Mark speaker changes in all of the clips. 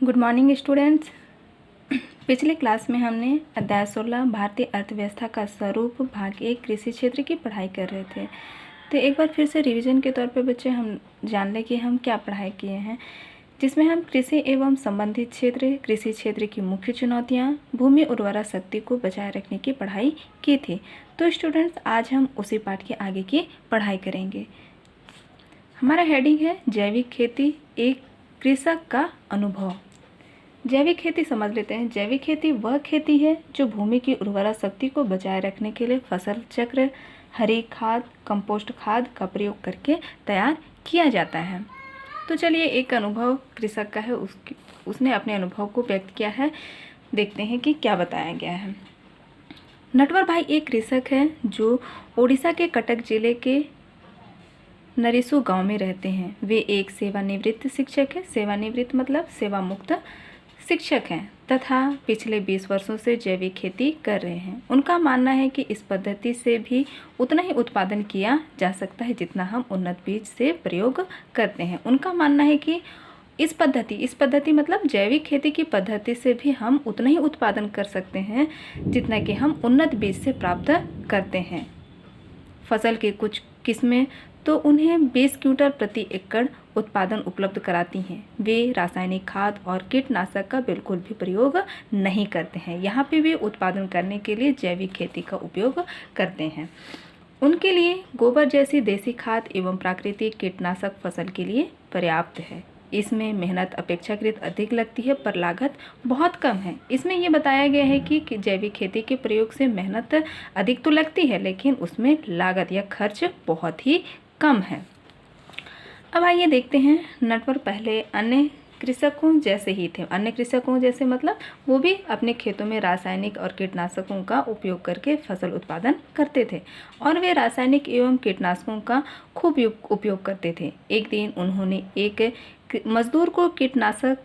Speaker 1: Good morning students. पिछले class में हमने अध्याय 16 भारतीय अर्थव्यवस्था का स्वरूप भाग 1 कृषि क्षेत्र की पढ़ाई कर रहे थे। तो एक बार फिर से रिवीजन के तौर पे बच्चे हम जान लें कि हम क्या पढ़ाई किए हैं, जिसमें हम कृषि एवं संबंधित क्षेत्र, कृषि क्षेत्र की मुख्य चुनौतियाँ, भूमि उर्वरा शक्ति को बचाए रखने की पढ़ाई की थी। तो स्टूडेंट्स आज हम उसी पाठ के आगे की पढ़ाई करेंगे। हमारा हेडिंग है जैविक खेती, एक कृषक का अनुभव। जैविक खेती समझ लेते हैं। जैविक खेती वह खेती है जो भूमि की उर्वरा शक्ति को बचाए रखने के लिए फसल चक्र, हरी खाद, कंपोस्ट खाद का प्रयोग करके तैयार किया जाता है। तो चलिए, एक अनुभव कृषक का है, उसने अपने अनुभव को व्यक्त किया है। देखते हैं कि क्या बताया गया है। नटवर भाई एक कृषक है जो ओडिशा के कटक जिले के नरिसु गांव में रहते हैं। वे एक सेवानिवृत्त शिक्षक है। सेवानिवृत्त मतलब सेवा मुक्त शिक्षक हैं तथा पिछले 20 वर्षों से जैविक खेती कर रहे हैं। उनका मानना है कि इस पद्धति से भी उतना ही उत्पादन किया जा सकता है जितना हम उन्नत बीज से प्रयोग करते हैं। उनका मानना है कि इस पद्धति मतलब जैविक खेती की पद्धति से भी हम उतना ही उत्पादन कर सकते हैं जितना कि हम उन्नत बीज से प्राप्त करते हैं। फसल की कुछ किस्में तो उन्हें 20 क्विंटल प्रति एकड़ उत्पादन उपलब्ध कराती हैं। वे रासायनिक खाद और कीटनाशक का बिल्कुल भी प्रयोग नहीं करते हैं। यहाँ पे वे उत्पादन करने के लिए जैविक खेती का उपयोग करते हैं। उनके लिए गोबर जैसी देसी खाद एवं प्राकृतिक कीटनाशक फसल के लिए पर्याप्त है। इसमें मेहनत अपेक्षाकृत अधिक लगती है पर लागत बहुत कम है। इसमें ये बताया गया है कि जैविक खेती के प्रयोग से मेहनत अधिक तो लगती है लेकिन उसमें लागत या खर्च बहुत ही कम है। अब आइए देखते हैं, नटवर पहले अन्य कृषकों जैसे ही थे। अन्य कृषकों जैसे मतलब वो भी अपने खेतों में रासायनिक और कीटनाशकों का उपयोग करके फसल उत्पादन करते थे और वे रासायनिक एवं कीटनाशकों का खूब उपयोग करते थे। एक दिन उन्होंने एक मजदूर को कीटनाशक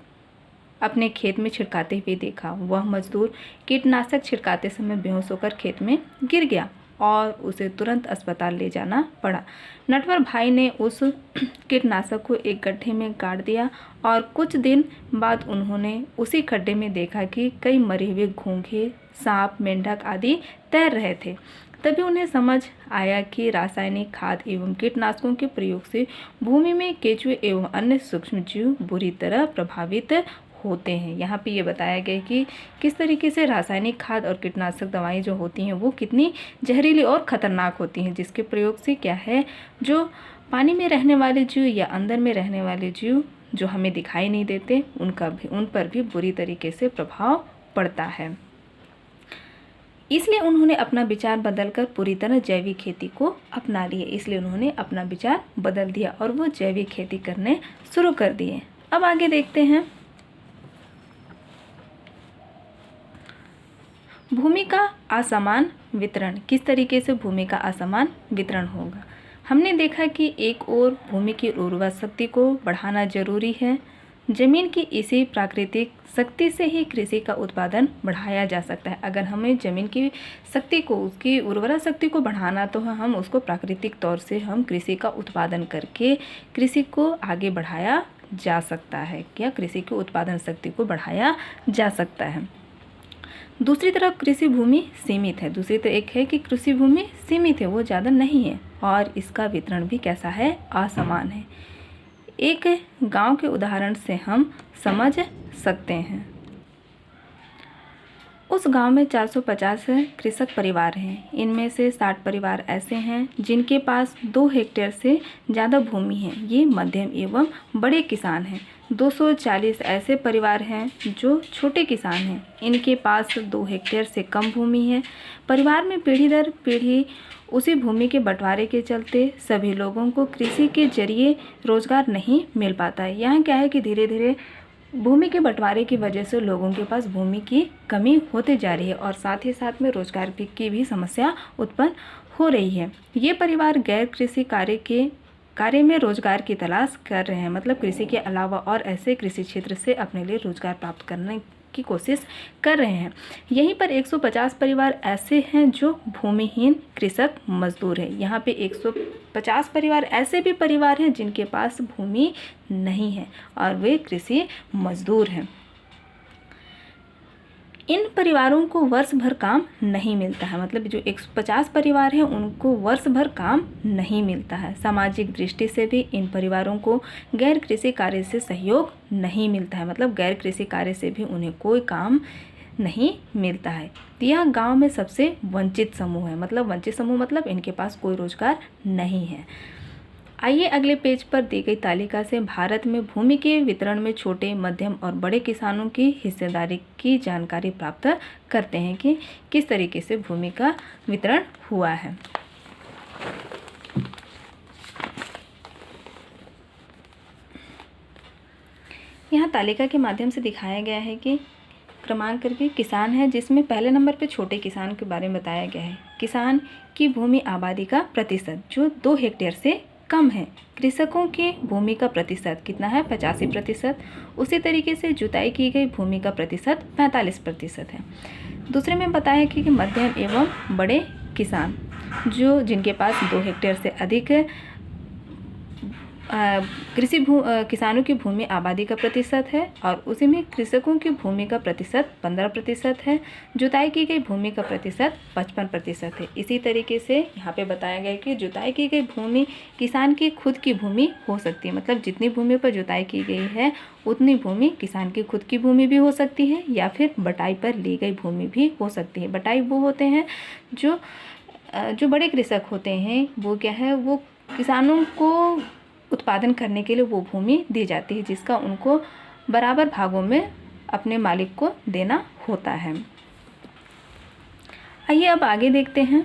Speaker 1: अपने खेत में छिड़काते हुए देखा। वह मजदूर कीटनाशक छिड़काते समय बेहोश होकर खेत में गिर गया और उसे तुरंत अस्पताल ले जाना पड़ा। नटवर भाई ने उस कीटनाशक को एक गड्ढे में गाड़ दिया और कुछ दिन बाद उन्होंने उसी गड्ढे में देखा कि कई मरे हुए घोंघे, सांप, मेंढक आदि तैर रहे थे। तभी उन्हें समझ आया कि रासायनिक खाद एवं कीटनाशकों के प्रयोग से भूमि में केंचुए एवं अन्य सूक्ष्म जीव बुरी तरह प्रभावित होते हैं। यहाँ पे ये बताया गया कि किस तरीके से रासायनिक खाद और कीटनाशक दवाएं जो होती हैं वो कितनी जहरीली और ख़तरनाक होती हैं, जिसके प्रयोग से क्या है, जो पानी में रहने वाले जीव या अंदर में रहने वाले जीव जो हमें दिखाई नहीं देते उन पर भी बुरी तरीके से प्रभाव पड़ता है। इसलिए उन्होंने अपना विचार बदलकर पूरी तरह जैविक खेती को अपना लिए। इसलिए उन्होंने अपना विचार बदल दिया और वो जैविक खेती करने शुरू कर दिए। अब आगे देखते हैं, भूमि का असमान वितरण। किस तरीके से भूमि का असमान वितरण होगा। हमने देखा कि एक ओर भूमि की उर्वरा शक्ति को बढ़ाना जरूरी है। जमीन की इसी प्राकृतिक शक्ति से ही कृषि का उत्पादन बढ़ाया जा सकता है। अगर हमें जमीन की शक्ति को, उसकी उर्वरा शक्ति को बढ़ाना तो हम उसको प्राकृतिक तौर से हम कृषि का उत्पादन करके कृषि को आगे बढ़ाया जा सकता है, या कृषि की उत्पादन शक्ति को बढ़ाया जा सकता है। दूसरी तरफ कृषि भूमि सीमित है। दूसरी तरफ एक है कि कृषि भूमि सीमित है, वो ज़्यादा नहीं है और इसका वितरण भी कैसा है, असमान है। एक गांव के उदाहरण से हम समझ सकते हैं। उस गांव में 450 कृषक परिवार हैं। इनमें से 60 परिवार ऐसे हैं जिनके पास 2 हेक्टेयर से ज़्यादा भूमि है। ये मध्यम एवं बड़े किसान हैं। 240 ऐसे परिवार हैं जो छोटे किसान हैं। इनके पास 2 हेक्टेयर से कम भूमि है। परिवार में पीढ़ी दर पीढ़ी उसी भूमि के बंटवारे के चलते सभी लोगों को कृषि के जरिए रोजगार नहीं मिल पाता है। यहाँ क्या है कि धीरे धीरे भूमि के बंटवारे की वजह से लोगों के पास भूमि की कमी होती जा रही है और साथ ही साथ में रोजगार की भी समस्या उत्पन्न हो रही है। ये परिवार गैर कृषि कार्य में रोजगार की तलाश कर रहे हैं, मतलब कृषि के अलावा और ऐसे कृषि क्षेत्र से अपने लिए रोजगार प्राप्त करने की कोशिश कर रहे हैं। यहीं पर 150 परिवार ऐसे हैं जो भूमिहीन कृषक मजदूर हैं। यहाँ पे 150 परिवार ऐसे भी परिवार हैं जिनके पास भूमि नहीं है और वे कृषि मजदूर हैं। इन परिवारों को वर्ष भर काम नहीं मिलता है, मतलब जो 150 परिवार हैं उनको वर्ष भर काम नहीं मिलता है। सामाजिक दृष्टि से भी इन परिवारों को गैर कृषि कार्य से सहयोग नहीं मिलता है, मतलब गैर कृषि कार्य से भी उन्हें कोई काम नहीं मिलता है। यह गांव में सबसे वंचित समूह है, मतलब वंचित समूह मतलब इनके पास कोई रोजगार नहीं है। आइए अगले पेज पर दी गई तालिका से भारत में भूमि के वितरण में छोटे, मध्यम और बड़े किसानों की हिस्सेदारी की जानकारी प्राप्त करते हैं कि किस तरीके से भूमि का वितरण हुआ है। यहाँ तालिका के माध्यम से दिखाया गया है कि क्रमांक करके किसान है, जिसमें पहले नंबर पे छोटे किसान के बारे में बताया गया है। किसान की भूमि आबादी का प्रतिशत जो 2 हेक्टेयर से कम है। कृषकों की भूमि का प्रतिशत कितना है? 85%। उसी तरीके से जुताई की गई भूमि का प्रतिशत 45% है। दूसरे में बताया कि मध्यम एवं बड़े किसान जो जिनके पास 2 हेक्टेयर से अधिक किसानों की भूमि आबादी का प्रतिशत है, और उसी में कृषकों की भूमि का प्रतिशत 15% है। जुताई की गई भूमि का प्रतिशत 55% है। इसी तरीके से यहाँ पे बताया गया कि जुताई की गई भूमि किसान की खुद की भूमि हो सकती है, मतलब जितनी भूमि पर जुताई की गई है उतनी भूमि किसान की खुद की भूमि भी हो सकती है, या फिर बटाई पर ली गई भूमि भी हो सकती है। बटाई वो होते हैं जो बड़े कृषक होते हैं, वो क्या है, वो किसानों को उत्पादन करने के लिए वो भूमि दी जाती है, जिसका उनको बराबर भागों में अपने मालिक को देना होता है। आइए अब आगे देखते हैं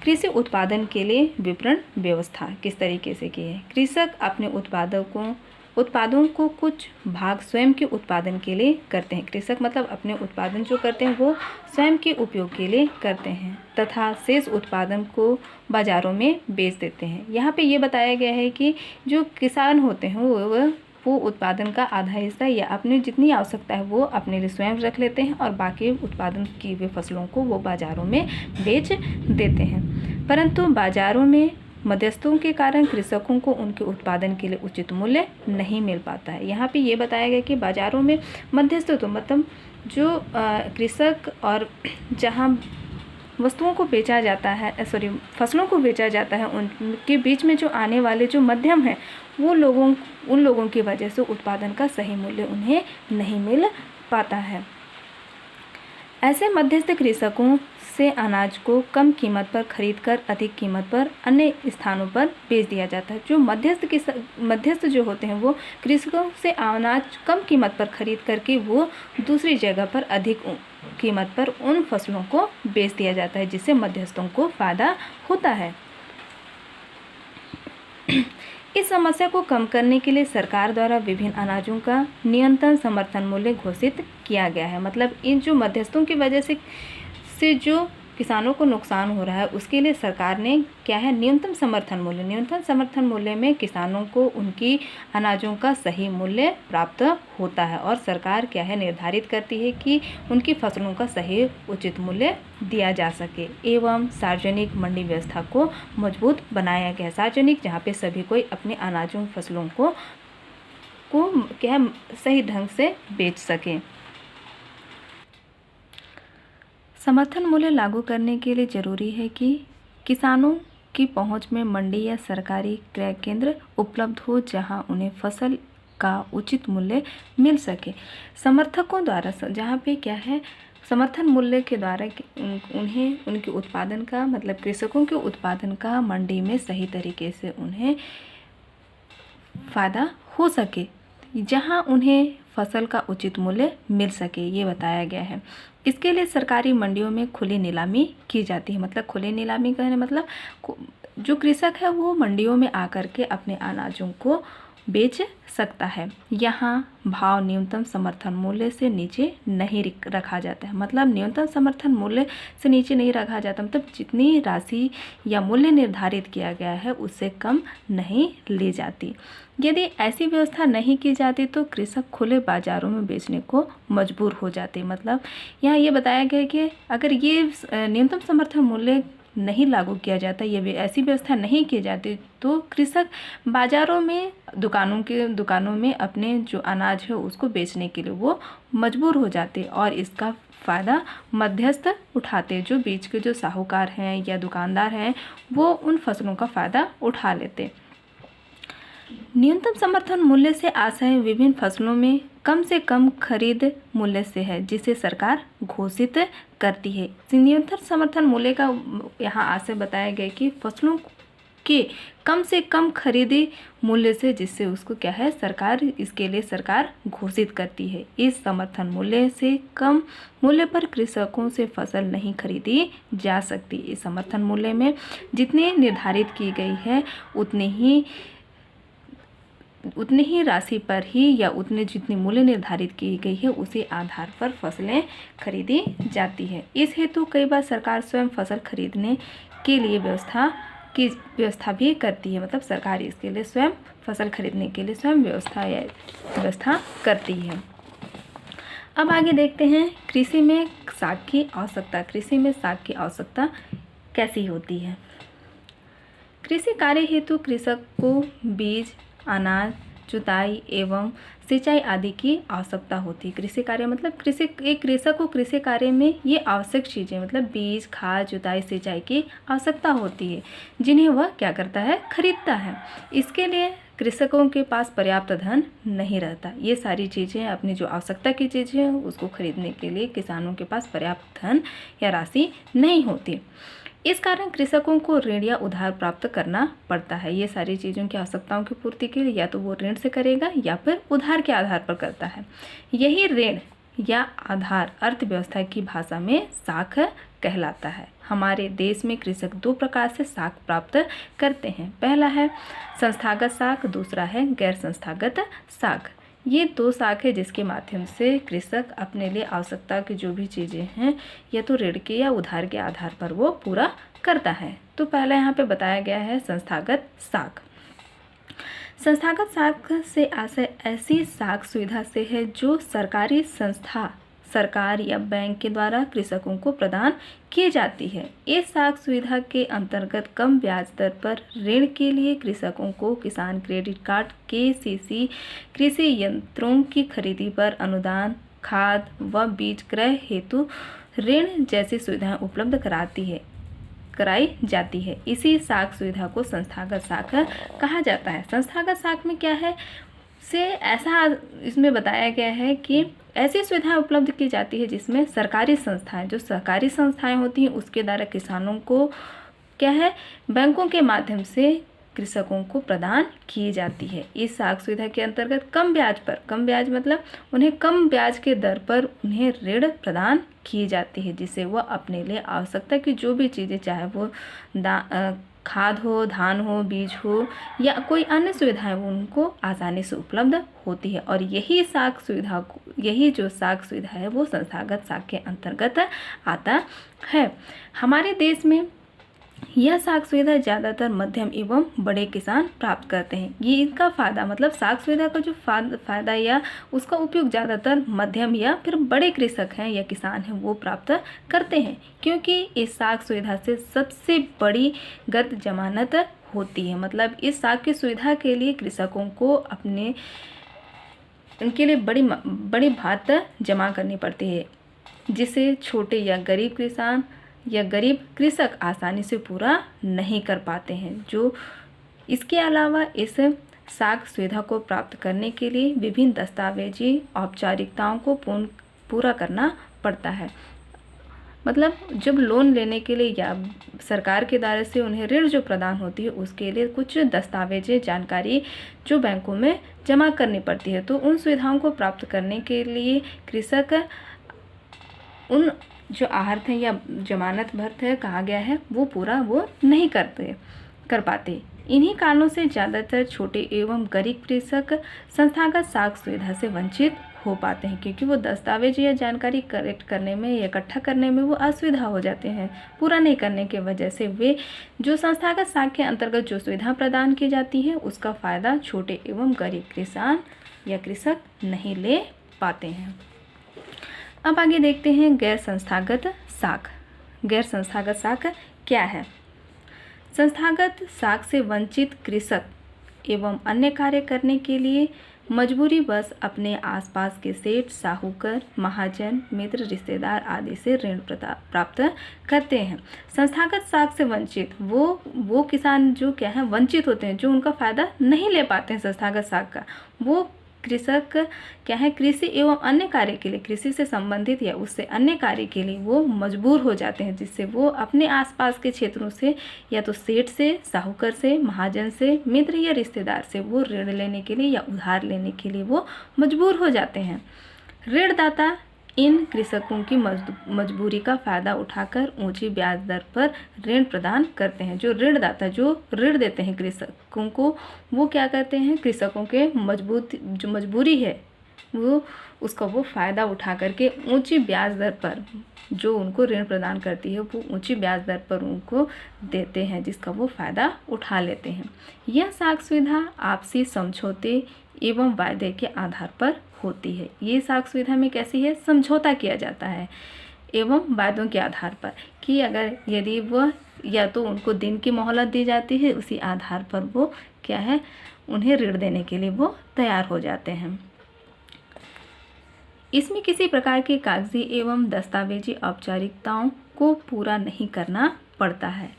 Speaker 1: कृषि उत्पादन के लिए विपणन व्यवस्था किस तरीके से की है। कृषक अपने उत्पादों को कुछ भाग स्वयं के उत्पादन के लिए करते हैं। कृषक मतलब अपने उत्पादन जो करते हैं वो स्वयं के उपयोग के लिए करते हैं, तथा शेष उत्पादन को बाज़ारों में बेच देते हैं। यहाँ पे ये बताया गया है कि जो किसान होते हैं वो उत्पादन का आधा हिस्सा या अपनी जितनी आवश्यकता है वो अपने लिए स्वयं रख लेते हैं, और बाकी उत्पादन की हुई फसलों को वो बाज़ारों में बेच देते हैं। परंतु बाज़ारों में मध्यस्थों के कारण कृषकों को उनके उत्पादन के लिए उचित मूल्य नहीं मिल पाता है। यहाँ पे ये बताया गया कि बाज़ारों में मध्यस्थ तो मतलब जो कृषक और जहाँ वस्तुओं को बेचा जाता है, फसलों को बेचा जाता है, उनके बीच में जो आने वाले जो मध्यम हैं वो उन लोगों की वजह से उत्पादन का सही मूल्य उन्हें नहीं मिल पाता है। ऐसे मध्यस्थ कृषकों से अनाज को कम कीमत पर खरीदकर अधिक कीमत पर अन्य स्थानों पर बेच दिया जाता है। जो मध्यस्थ जो होते हैं वो कृषकों से अनाज कम कीमत पर खरीद करके वो दूसरी जगह पर अधिक कीमत पर उन फसलों को बेच दिया जाता है, जिससे मध्यस्थों को फ़ायदा होता है। इस समस्या को कम करने के लिए सरकार द्वारा विभिन्न अनाजों का न्यूनतम समर्थन मूल्य घोषित किया गया है। मतलब इन जो मध्यस्थों की वजह से जो किसानों को नुकसान हो रहा है उसके लिए सरकार ने क्या है, न्यूनतम समर्थन मूल्य में किसानों को उनकी अनाजों का सही मूल्य प्राप्त होता है, और सरकार क्या है, निर्धारित करती है कि उनकी फसलों का सही उचित मूल्य दिया जा सके। एवं सार्वजनिक मंडी व्यवस्था को मजबूत बनाया गया है। सार्वजनिक जहाँ पे सभी कोई अपने अनाजों फसलों को क्या है, सही ढंग से बेच सके। समर्थन मूल्य लागू करने के लिए ज़रूरी है कि किसानों की पहुंच में मंडी या सरकारी क्रय केंद्र उपलब्ध हो, जहां उन्हें फसल का उचित मूल्य मिल सके। समर्थकों द्वारा जहां पे क्या है, समर्थन मूल्य के द्वारा उन्हें उनके उत्पादन का मतलब कृषकों के उत्पादन का मंडी में सही तरीके से उन्हें फ़ायदा हो सके, जहां उन्हें फसल का उचित मूल्य मिल सके, ये बताया गया है। इसके लिए सरकारी मंडियों में खुली नीलामी की जाती है। मतलब खुली नीलामी कहने मतलब जो कृषक है वो मंडियों में आकर के अपने अनाजों को बेच सकता है। यहाँ भाव न्यूनतम समर्थन मूल्य से नीचे नहीं रखा जाता है। मतलब न्यूनतम समर्थन मूल्य से नीचे नहीं रखा जाता, मतलब जितनी राशि या मूल्य निर्धारित किया गया है उससे कम नहीं ली जाती। यदि ऐसी व्यवस्था नहीं की जाती तो कृषक खुले बाज़ारों में बेचने को मजबूर हो जाते। मतलब यहाँ ये बताया गया कि अगर ये न्यूनतम समर्थन मूल्य नहीं लागू किया जाता, ये ऐसी व्यवस्था नहीं की जाती, तो कृषक बाज़ारों में दुकानों में अपने जो अनाज है उसको बेचने के लिए वो मजबूर हो जाते और इसका फ़ायदा मध्यस्थ उठाते। जो बीच के जो साहूकार हैं या दुकानदार हैं वो उन फसलों का फ़ायदा उठा लेते। न्यूनतम समर्थन मूल्य से आशय विभिन्न फसलों में कम से कम खरीद मूल्य से है, जिसे सरकार घोषित करती है। न्यूनतम समर्थन मूल्य का यहाँ आशय बताया गया कि फसलों के कम से कम खरीदी मूल्य से, जिससे उसको क्या है इसके लिए सरकार घोषित करती है। इस समर्थन मूल्य से कम मूल्य पर कृषकों से फसल नहीं खरीदी जा सकती। इस समर्थन मूल्य में जितनी निर्धारित की गई है उतनी ही राशि पर ही या उतने जितनी मूल्य निर्धारित की गई है उसी आधार पर फसलें खरीदी जाती है। इस हेतु कई बार सरकार स्वयं फसल खरीदने के लिए व्यवस्था भी करती है, मतलब सरकार इसके लिए स्वयं फसल खरीदने के लिए स्वयं व्यवस्था करती है। अब आगे देखते हैं कृषि में साख की आवश्यकता। कृषि में साख की आवश्यकता कैसी होती है। कृषि कार्य हेतु कृषक को बीज, अनाज, जुताई एवं सिंचाई आदि की आवश्यकता होती है। कृषि कार्य मतलब कृषक को कृषि कार्य में ये आवश्यक चीज़ें मतलब बीज, खाद, जुताई, सिंचाई की आवश्यकता होती है, जिन्हें वह क्या करता है, खरीदता है। इसके लिए कृषकों के पास पर्याप्त धन नहीं रहता। ये सारी चीज़ें अपनी जो आवश्यकता की चीज़ें हैं उसको खरीदने के लिए किसानों के पास पर्याप्त धन या राशि नहीं होती। इस कारण कृषकों को ऋण या उधार प्राप्त करना पड़ता है। ये सारी चीज़ों की आवश्यकताओं की पूर्ति के लिए या तो वो ऋण से करेगा या फिर उधार के आधार पर करता है। यही ऋण या आधार अर्थव्यवस्था की भाषा में साख कहलाता है। हमारे देश में कृषक दो प्रकार से साख प्राप्त करते हैं। पहला है संस्थागत साख, दूसरा है गैर संस्थागत साख। ये दो साख है जिसके माध्यम से कृषक अपने लिए आवश्यकता की जो भी चीज़ें हैं या तो ऋण के या उधार के आधार पर वो पूरा करता है। तो पहला यहाँ पे बताया गया है संस्थागत साख। संस्थागत साख से आशय ऐसी साख सुविधा से है जो सरकारी संस्था, सरकार या बैंक के द्वारा कृषकों को प्रदान की जाती है। इस साख सुविधा के अंतर्गत कम ब्याज दर पर ऋण के लिए कृषकों को किसान क्रेडिट कार्ड, KCC, कृषि यंत्रों की खरीदी पर अनुदान, खाद व बीज क्रय हेतु ऋण जैसी सुविधाएं उपलब्ध कराई जाती है। इसी साख सुविधा को संस्थागत साख कहा जाता है। संस्थागत साख में क्या है ऐसा इसमें बताया गया है कि ऐसी सुविधाएं उपलब्ध की जाती है जिसमें सरकारी संस्थाएं, जो सरकारी संस्थाएं होती हैं उसके द्वारा किसानों को क्या है बैंकों के माध्यम से कृषकों को प्रदान की जाती है। इस साख सुविधा के अंतर्गत कम ब्याज मतलब उन्हें कम ब्याज के दर पर उन्हें ऋण प्रदान की जाती है, जिससे वह अपने लिए आवश्यकता की जो भी चीज़ें चाहे वो खाद हो, धान हो, बीज हो या कोई अन्य सुविधाएं वो उनको आसानी से उपलब्ध होती है। और यही जो साख सुविधा है वो संस्थागत साख के अंतर्गत आता है। हमारे देश में यह साख सुविधा ज़्यादातर मध्यम एवं बड़े किसान प्राप्त करते हैं। ये इनका फ़ायदा मतलब साख सुविधा का जो फ़ायदा या उसका उपयोग ज़्यादातर मध्यम या फिर बड़े कृषक हैं या किसान हैं वो प्राप्त करते हैं, क्योंकि इस साख सुविधा से सबसे बड़ी गत जमानत होती है। मतलब इस साख की सुविधा के लिए कृषकों को इनके लिए बड़ी भात जमा करनी पड़ती है, जिसे छोटे या गरीब किसान या गरीब कृषक आसानी से पूरा नहीं कर पाते हैं। जो इसके अलावा इस साख सुविधा को प्राप्त करने के लिए विभिन्न दस्तावेजी औपचारिकताओं को पूरा करना पड़ता है। मतलब जब लोन लेने के लिए या सरकार के द्वारा से उन्हें ऋण जो प्रदान होती है उसके लिए कुछ दस्तावेजी जानकारी जो बैंकों में जमा करनी पड़ती है। तो उन सुविधाओं को प्राप्त करने के लिए कृषक उन जो आहर्त है या जमानत भर्त है कहा गया है वो पूरा वो नहीं कर पाते। इन्हीं कारणों से ज़्यादातर छोटे एवं गरीब कृषक संस्थागत साख सुविधा से वंचित हो पाते हैं, क्योंकि वो दस्तावेज या जानकारी कलेक्ट करने में या इकट्ठा करने में वो असुविधा हो जाते हैं। पूरा नहीं करने की वजह से वे जो संस्थागत साख के अंतर्गत जो सुविधा प्रदान की जाती है उसका फ़ायदा छोटे एवं गरीब किसान या कृषक नहीं ले पाते हैं। अब आगे देखते हैं गैर संस्थागत साख। गैर संस्थागत साख क्या है? संस्थागत साख से वंचित कृषक एवं अन्य कार्य करने के लिए मजबूरीवश अपने आसपास के सेठ, साहूकार, महाजन, मित्र, रिश्तेदार आदि से ऋण प्राप्त करते हैं। संस्थागत साख से वंचित वो किसान जो क्या है वंचित होते हैं, जो उनका फायदा नहीं ले पाते हैं संस्थागत साख का, वो कृषक क्या है कृषि एवं अन्य कार्य के लिए, कृषि से संबंधित या उससे अन्य कार्य के लिए वो मजबूर हो जाते हैं, जिससे वो अपने आसपास के क्षेत्रों से या तो सेठ से, साहूकार से, महाजन से, मित्र या रिश्तेदार से वो ऋण लेने के लिए या उधार लेने के लिए वो मजबूर हो जाते हैं। ऋणदाता इन कृषकों की मजबूरी का फायदा उठाकर ऊंची ब्याज दर पर ऋण प्रदान करते हैं। जो ऋणदाता जो ऋण देते हैं कृषकों को, वो क्या करते हैं, कृषकों के जो मजबूरी है वो उसका वो फ़ायदा उठा करके ऊंची ब्याज दर पर जो उनको ऋण प्रदान करती है वो ऊंची ब्याज दर पर उनको देते हैं, जिसका वो फ़ायदा उठा लेते हैं। यह साख सुविधा आपसी समझौते एवं वायदे के आधार पर होती है। ये साख सुविधा में कैसी है, समझौता किया जाता है एवं वायदों के आधार पर कि अगर यदि वह या तो उनको दिन की मोहलत दी जाती है, उसी आधार पर वो क्या है उन्हें ऋण देने के लिए वो तैयार हो जाते हैं। इसमें किसी प्रकार की कागजी एवं दस्तावेजी औपचारिकताओं को पूरा नहीं करना पड़ता है।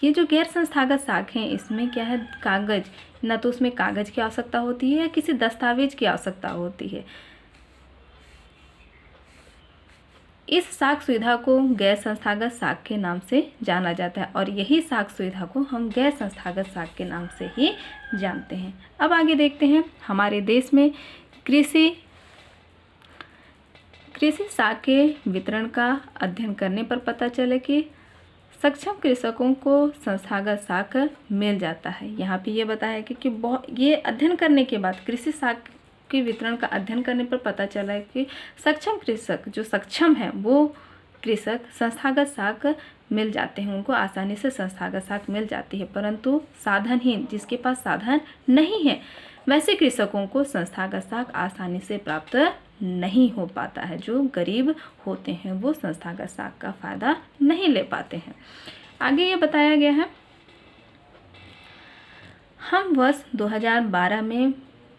Speaker 1: ये जो गैर संस्थागत साख हैं, इसमें क्या है कागज, न तो उसमें कागज की आवश्यकता होती है या किसी दस्तावेज की आवश्यकता होती है। इस साख सुविधा को गैर संस्थागत साख के नाम से जाना जाता है और यही साख सुविधा को हम गैर संस्थागत साख के नाम से ही जानते हैं। अब आगे देखते हैं हमारे देश में कृषि साख के वितरण का अध्ययन करने पर पता चले कि सक्षम कृषकों को संस्थागत साख मिल जाता है। यहाँ पे ये बताया कि ये अध्ययन करने के बाद कृषि साख के वितरण का अध्ययन करने पर पता चला है कि सक्षम कृषक जो सक्षम है वो कृषक संस्थागत साख मिल जाते हैं, उनको आसानी से संस्थागत साख मिल जाती है, परंतु साधनहीन जिसके पास साधन नहीं है वैसे कृषकों को संस्थागत साख आसानी से प्राप्त नहीं हो पाता है। जो गरीब होते हैं वो संस्थागत साख का फायदा नहीं ले पाते हैं। आगे ये बताया गया है, हम वर्ष 2012 में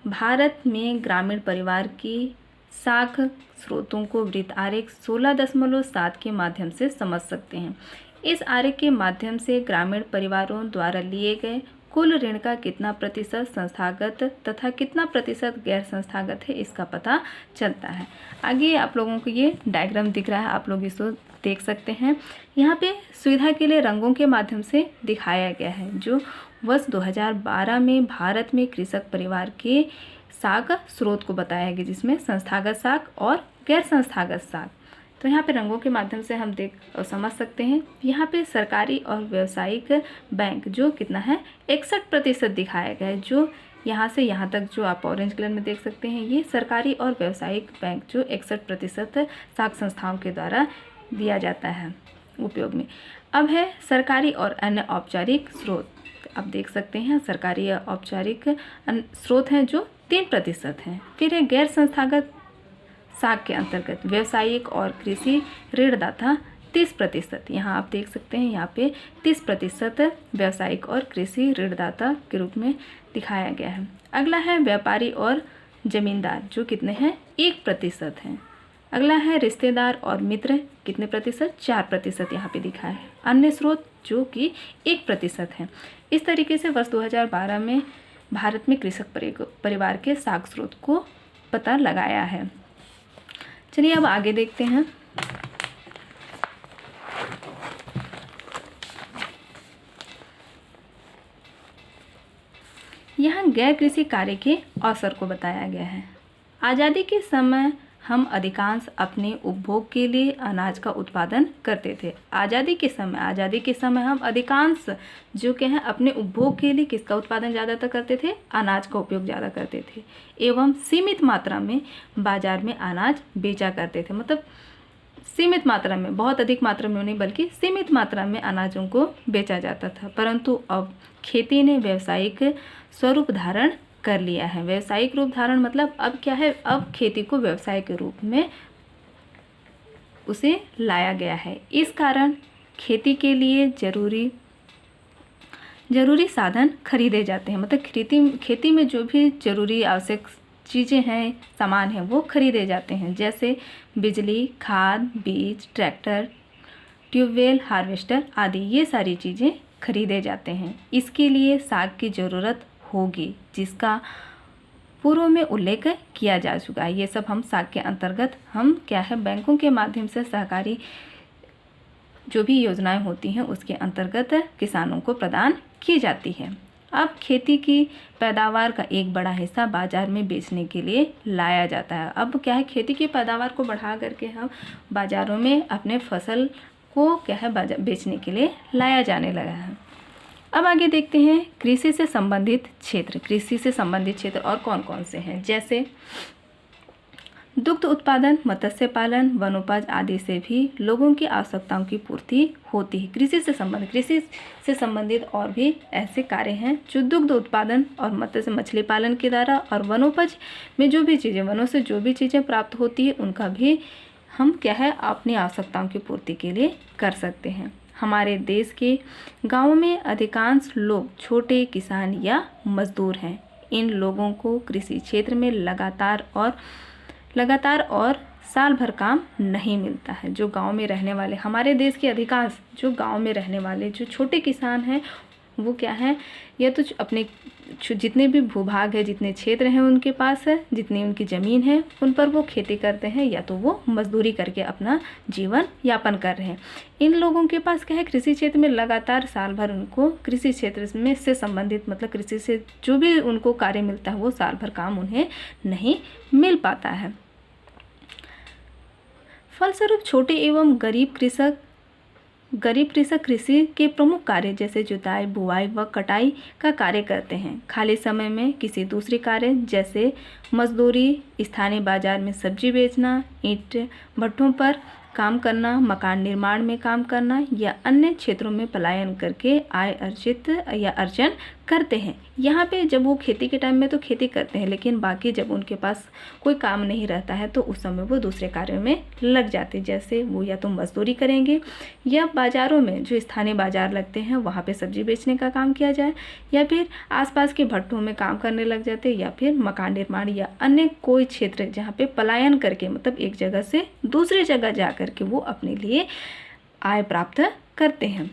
Speaker 1: भारत में ग्रामीण परिवार की साख स्रोतों को वृत्त आरेख 16.7 के माध्यम से समझ सकते हैं। इस आरेख के माध्यम से ग्रामीण परिवारों द्वारा लिए गए कुल ऋण का कितना प्रतिशत संस्थागत तथा कितना प्रतिशत गैर संस्थागत है इसका पता चलता है। आगे आप लोगों को ये डायग्राम दिख रहा है, आप लोग इसको देख सकते हैं। यहाँ पे सुविधा के लिए रंगों के माध्यम से दिखाया गया है जो वर्ष 2012 में भारत में कृषक परिवार के साख स्रोत को बताया गया, जिसमें संस्थागत साख और गैर संस्थागत साख। तो यहाँ पे रंगों के माध्यम से हम देख और समझ सकते हैं। यहाँ पे सरकारी और व्यावसायिक बैंक जो कितना है 61% दिखाया गया है। जो यहाँ से यहाँ तक जो आप ऑरेंज कलर में देख सकते हैं, ये सरकारी और व्यावसायिक बैंक जो 61% साख संस्थाओं के द्वारा दिया जाता है उपयोग में। अब है सरकारी और अन्य औपचारिक स्रोत। आप देख सकते हैं सरकारी या औपचारिक स्रोत हैं जो 3% हैं। फिर है गैर संस्थागत साख के अंतर्गत व्यावसायिक और कृषि ऋणदाता 30%। यहाँ आप देख सकते हैं यहाँ पे 30% व्यावसायिक और कृषि ऋणदाता के रूप में दिखाया गया है। अगला है व्यापारी और जमींदार जो कितने हैं 1% हैं। अगला है रिश्तेदार और मित्र कितने प्रतिशत 4% यहाँ पे दिखा है। अन्य स्रोत जो कि 1% हैं। इस तरीके से वर्ष 2012 में भारत में कृषक परिवार के साख स्रोत को पता लगाया है। चलिए अब आगे देखते हैं। यहाँ गैर कृषि कार्य के अवसर को बताया गया है। आज़ादी के समय हम अधिकांश अपने उपभोग के लिए अनाज का उत्पादन करते थे। आज़ादी के समय हम अधिकांश जो क्या है अपने उपभोग के लिए किसका उत्पादन ज़्यादातर करते थे, अनाज का उपयोग ज़्यादा करते थे एवं सीमित मात्रा में बाजार में अनाज बेचा करते थे। मतलब सीमित मात्रा में, बहुत अधिक मात्रा में नहीं बल्कि सीमित मात्रा में अनाजों को बेचा जाता था। परंतु अब खेती ने व्यावसायिक स्वरूप धारण कर लिया है। व्यावसायिक रूप धारण मतलब अब क्या है, अब खेती को व्यवसाय के रूप में उसे लाया गया है। इस कारण खेती के लिए ज़रूरी साधन खरीदे जाते हैं, मतलब खेती में जो भी ज़रूरी आवश्यक चीज़ें हैं, सामान हैं, वो खरीदे जाते हैं, जैसे बिजली, खाद, बीज, ट्रैक्टर, ट्यूबवेल, हार्वेस्टर आदि, ये सारी चीज़ें खरीदे जाते हैं। इसके लिए साख की ज़रूरत होगी, जिसका पूर्व में उल्लेख किया जा चुका है। ये सब हम साख के अंतर्गत हम क्या है, बैंकों के माध्यम से सहकारी जो भी योजनाएं होती हैं उसके अंतर्गत किसानों को प्रदान की जाती है। अब खेती की पैदावार का एक बड़ा हिस्सा बाज़ार में बेचने के लिए लाया जाता है। अब क्या है, खेती की पैदावार को बढ़ा करके हम बाज़ारों में अपने फसल को क्या है बेचने के लिए लाया जाने लगा है। अब आगे देखते हैं कृषि से संबंधित क्षेत्र। कृषि से संबंधित क्षेत्र और कौन कौन से हैं, जैसे दुग्ध उत्पादन, मत्स्य पालन, वनोपज आदि से भी लोगों की आवश्यकताओं की पूर्ति होती है। कृषि से संबंधित और भी ऐसे कार्य हैं जो दुग्ध उत्पादन और मछली पालन के द्वारा और वनोपज में जो भी चीज़ें, वनों से जो भी चीज़ें प्राप्त होती है उनका भी हम क्या है अपनी आवश्यकताओं की पूर्ति के लिए कर सकते हैं। हमारे देश के गाँवों में अधिकांश लोग छोटे किसान या मजदूर हैं। इन लोगों को कृषि क्षेत्र में लगातार और साल भर काम नहीं मिलता है। जो गांव में रहने वाले, हमारे देश के अधिकांश जो गांव में रहने वाले जो छोटे किसान हैं वो क्या है, या तो अपने जितने भी भूभाग है, जितने क्षेत्र हैं उनके पास है, जितनी उनकी ज़मीन है उन पर वो खेती करते हैं, या तो वो मजदूरी करके अपना जीवन यापन कर रहे हैं। इन लोगों के पास क्या है, कृषि क्षेत्र में लगातार साल भर उनको कृषि क्षेत्र में से संबंधित, मतलब कृषि से जो भी उनको कार्य मिलता है वो साल भर काम उन्हें नहीं मिल पाता है। फलस्वरूप छोटे एवं गरीब कृषक कृषि के प्रमुख कार्य जैसे जुताई, बुआई व कटाई का कार्य करते हैं। खाली समय में किसी दूसरे कार्य जैसे मजदूरी, स्थानीय बाजार में सब्जी बेचना, ईंट भट्ठों पर काम करना, मकान निर्माण में काम करना या अन्य क्षेत्रों में पलायन करके आय अर्जन करते हैं। यहाँ पे जब वो खेती के टाइम में तो खेती करते हैं, लेकिन बाकी जब उनके पास कोई काम नहीं रहता है तो उस समय वो दूसरे कार्यों में लग जाते हैं, जैसे वो या तो मजदूरी करेंगे या बाज़ारों में जो स्थानीय बाज़ार लगते हैं वहाँ पे सब्जी बेचने का काम किया जाए, या फिर आसपास के भट्ठों में काम करने लग जाते, या फिर मकान निर्माण या अन्य कोई क्षेत्र जहाँ पे पलायन करके, मतलब एक जगह से दूसरी जगह जा करके वो अपने लिए आय प्राप्त करते हैं।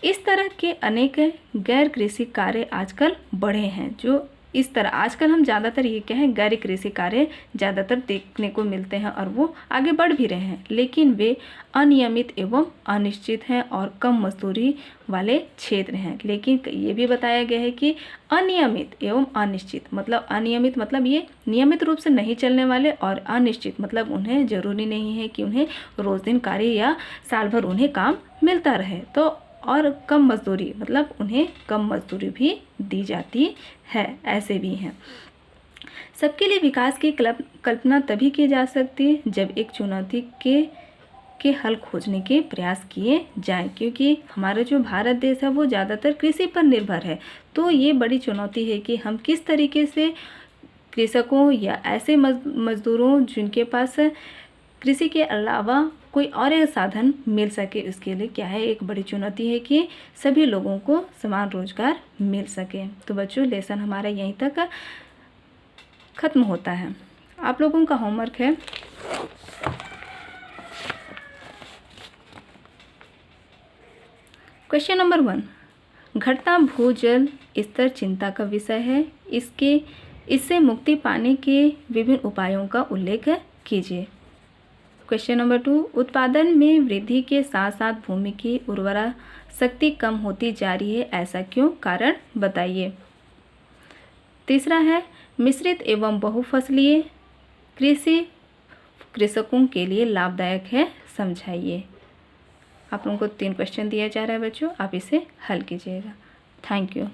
Speaker 1: इस तरह के अनेक गैर कृषि कार्य आजकल बढ़े हैं। जो इस तरह आजकल हम ज़्यादातर ये क्या है, गैर कृषि कार्य ज़्यादातर देखने को मिलते हैं और वो आगे बढ़ भी रहे हैं, लेकिन वे अनियमित एवं अनिश्चित हैं और कम मजदूरी वाले क्षेत्र हैं। लेकिन ये भी बताया गया है कि अनियमित एवं अनिश्चित, मतलब अनियमित मतलब ये नियमित रूप से नहीं चलने वाले, और अनिश्चित मतलब उन्हें ज़रूरी नहीं है कि उन्हें रोज़ दिन कार्य या साल भर उन्हें काम मिलता रहे, तो और कम मजदूरी मतलब उन्हें कम मजदूरी भी दी जाती है, ऐसे भी हैं। सबके लिए विकास की कल्पना तभी की जा सकती है जब एक चुनौती के हल खोजने के प्रयास किए जाएं, क्योंकि हमारा जो भारत देश है वो ज़्यादातर कृषि पर निर्भर है। तो ये बड़ी चुनौती है कि हम किस तरीके से कृषकों या ऐसे मजदूरों जिनके पास कृषि के अलावा कोई और साधन मिल सके, उसके लिए क्या है, एक बड़ी चुनौती है कि सभी लोगों को समान रोजगार मिल सके। तो बच्चों लेसन हमारा यहीं तक ख़त्म होता है। आप लोगों का होमवर्क है क्वेश्चन नंबर 1, घटता भूजल स्तर चिंता का विषय है। इससे मुक्ति पाने के विभिन्न उपायों का उल्लेख कीजिए। क्वेश्चन नंबर 2, उत्पादन में वृद्धि के साथ साथ भूमि की उर्वरा शक्ति कम होती जा रही है, ऐसा क्यों, कारण बताइए। तीसरा है, मिश्रित एवं बहुफसलीय कृषि कृषकों के लिए लाभदायक है, समझाइए। आप लोगों को 3 क्वेश्चन दिया जा रहा है बच्चों, आप इसे हल कीजिएगा। Thank you.